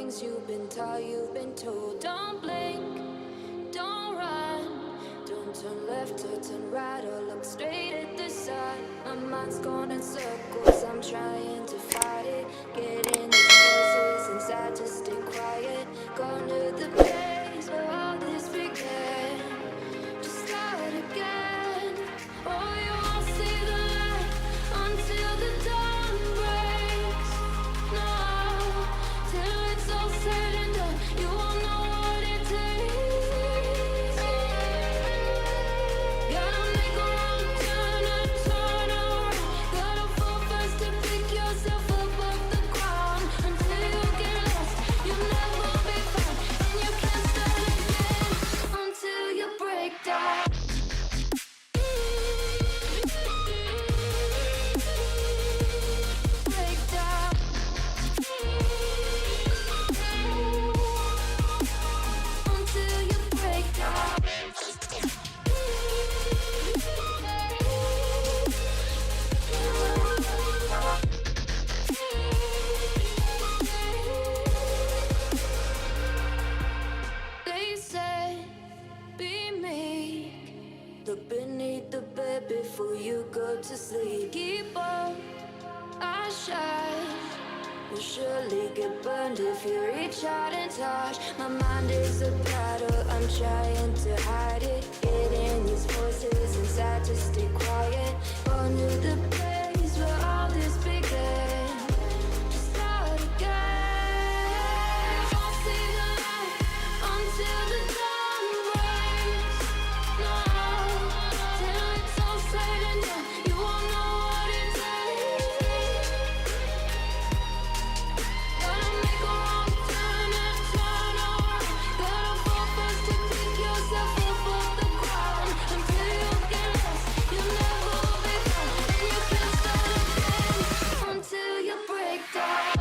things you've been taught, you've been told. Don't blink, don't run, don't turn left or turn right or look straight at the sun. My mind's going in circles, I'm trying to fight it. Getting these voices inside to stay quiet. Gone to the place where all this began. Just start again. Oh, you won't see the light until the dawn breaks. No, till it's all said and done, you won't know what it takes. Gotta make a wrong turn and turn around. Gotta fall fast to pick yourself up off the ground. Until you get lost, you'll never be found, and you can't start again until you break down. Break down. Until you break down. They said, be meek. Look beneath the bed before you go to sleep. Keep on, I shine. You'll surely get burned if you reach out and touch. My mind is a battle, I'm trying to hide it. Getting these voices inside to stay quiet. On to the place where all this began. Just start again. You won't see the light until the dawn breaks. No, till it's all said and done, you won't know what it takes. Gotta make a wrong turn and turn around. Gotta fall fast to pick yourself up off the ground. Until you get lost, you'll never be found, and you can't start again until you break down.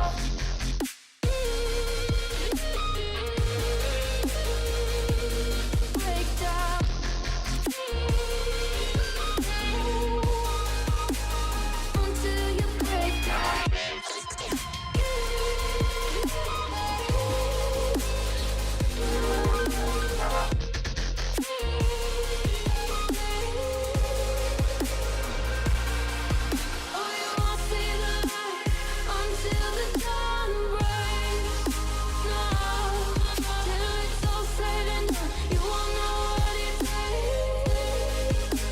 Break down. Until you break down. Oh, you won't see the light until the dawn breaks. No, till it's all said and done, you won't know what it takes.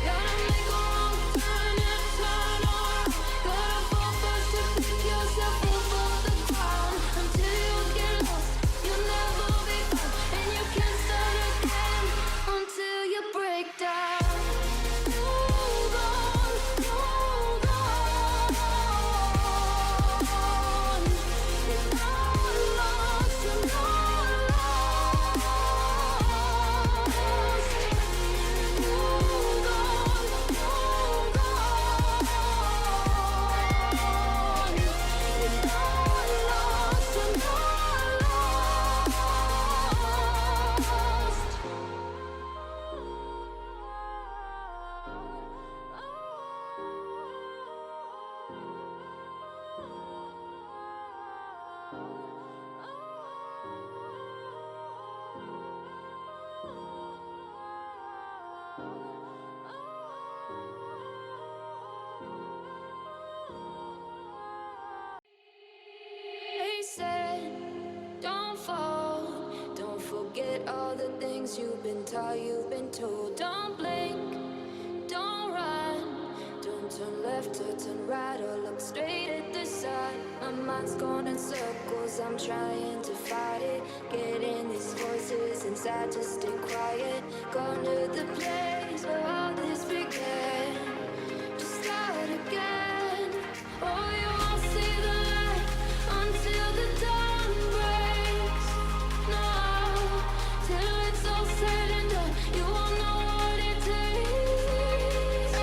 Gotta make a wrong turn and turn around. Gotta fall fast to pick yourself up off the ground. Until you get lost, you'll never be found, and you can't start again until you break down. Hold on, hold on. You're not lost, you're not lost. Hold on, hold on. You're not lost, you're not They said, don't fall, don't forget all the things you've been taught, you've been told. Don't blink, don't run, don't turn left or turn right or look straight at the sun. My mind's going in circles, I'm trying to fight it. Getting these voices inside to stay quiet. Gone to the place where all this began. Just start again. Oh, you won't see the light until the dawn breaks. No, till it's all said and done, you won't know what it takes.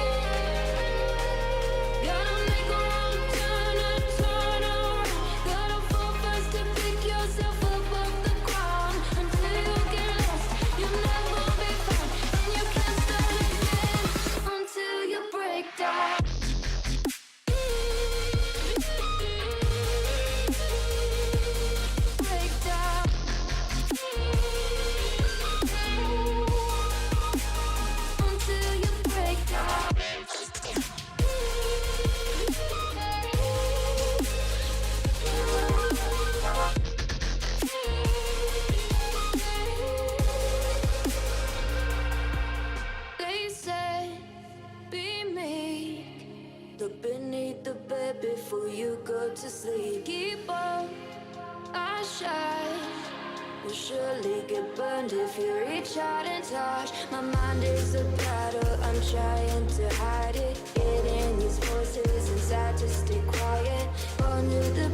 Gotta make a wrong turn and turn around. Gotta fall fast to pick yourself up off the ground. Until you get lost, you'll never be found, and you can't start again to sleep. Keep on, I shine. Will surely get burned if you reach out and touch. My mind is a battle, I'm trying to hide it. Getting these voices inside to stay quiet. Under the